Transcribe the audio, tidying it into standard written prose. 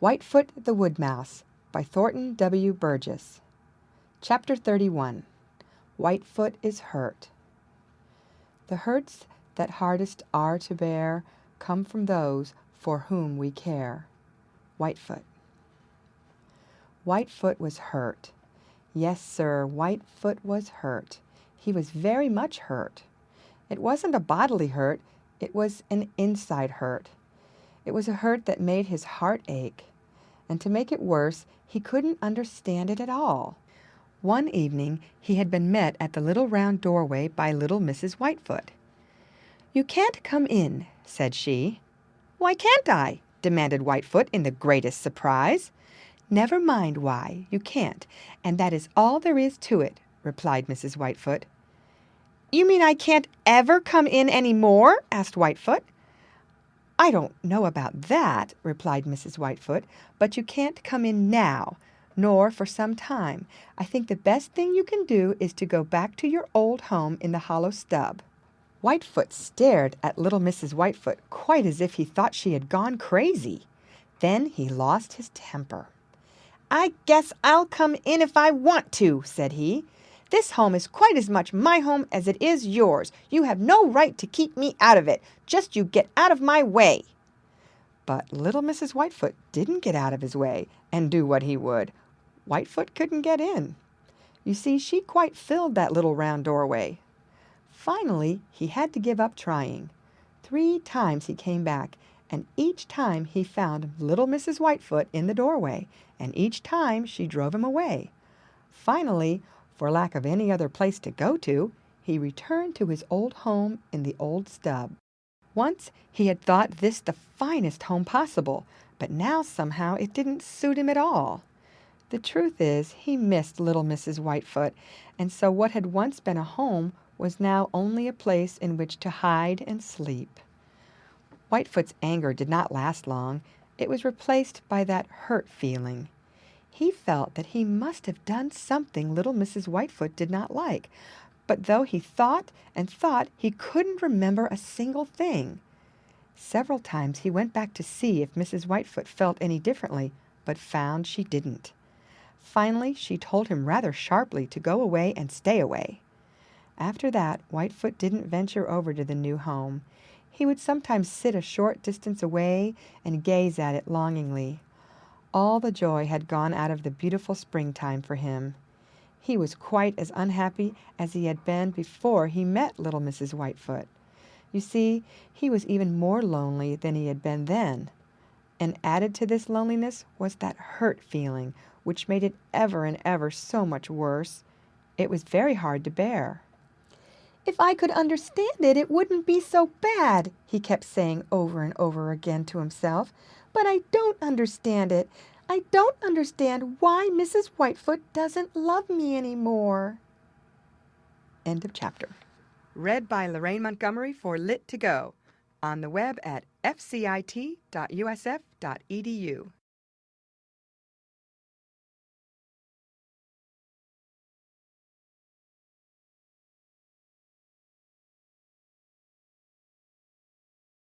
Whitefoot the Woodmouse by Thornton W. Burgess. Chapter 31. Whitefoot is Hurt. The hurts that hardest are to bear come from those for whom we care. Whitefoot. Whitefoot was hurt. Yes, sir, Whitefoot was hurt. He was very much hurt. It wasn't a bodily hurt, it was an inside hurt. It was a hurt that made his heart ache. And to make it worse, he couldn't understand it at all. One evening he had been met at the little round doorway by little Mrs. Whitefoot. "You can't come in," said she. "Why can't I?" demanded Whitefoot in the greatest surprise. "Never mind why, you can't, and that is all there is to it," replied Mrs. Whitefoot. "You mean I can't ever come in any more?" asked Whitefoot. "I don't know about that," replied Mrs. Whitefoot, "but you can't come in now, nor for some time. I think the best thing you can do is to go back to your old home in the hollow stub." Whitefoot stared at little Mrs. Whitefoot quite as if he thought she had gone crazy. Then he lost his temper. "I guess I'll come in if I want to," said he. "This home is quite as much my home as it is yours. You have no right to keep me out of it. Just you get out of my way." But little Mrs. Whitefoot didn't get out of his way, and do what he would. Whitefoot couldn't get in. You see, she quite filled that little round doorway. Finally, he had to give up trying. 3 times he came back, and each time he found little Mrs. Whitefoot in the doorway, and each time she drove him away. Finally, for lack of any other place to go to, he returned to his old home in the old stub. Once he had thought this the finest home possible, but now somehow it didn't suit him at all. The truth is, he missed little Mrs. Whitefoot, and so what had once been a home was now only a place in which to hide and sleep. Whitefoot's anger did not last long. It was replaced by that hurt feeling. He felt that he must have done something little Mrs. Whitefoot did not like, but though he thought and thought, he couldn't remember a single thing. Several times he went back to see if Mrs. Whitefoot felt any differently, but found she didn't. Finally, she told him rather sharply to go away and stay away. After that, Whitefoot didn't venture over to the new home. He would sometimes sit a short distance away and gaze at it longingly. All the joy had gone out of the beautiful springtime for him. He was quite as unhappy as he had been before he met little Mrs. Whitefoot. You see, he was even more lonely than he had been then. And added to this loneliness was that hurt feeling, which made it ever and ever so much worse. It was very hard to bear. "If I could understand it, it wouldn't be so bad," he kept saying over and over again to himself. "But I don't understand it. I don't understand why Mrs. Whitefoot doesn't love me anymore." End of chapter. Read by Lorraine Montgomery for Lit2Go on the web at fcit.usf.edu.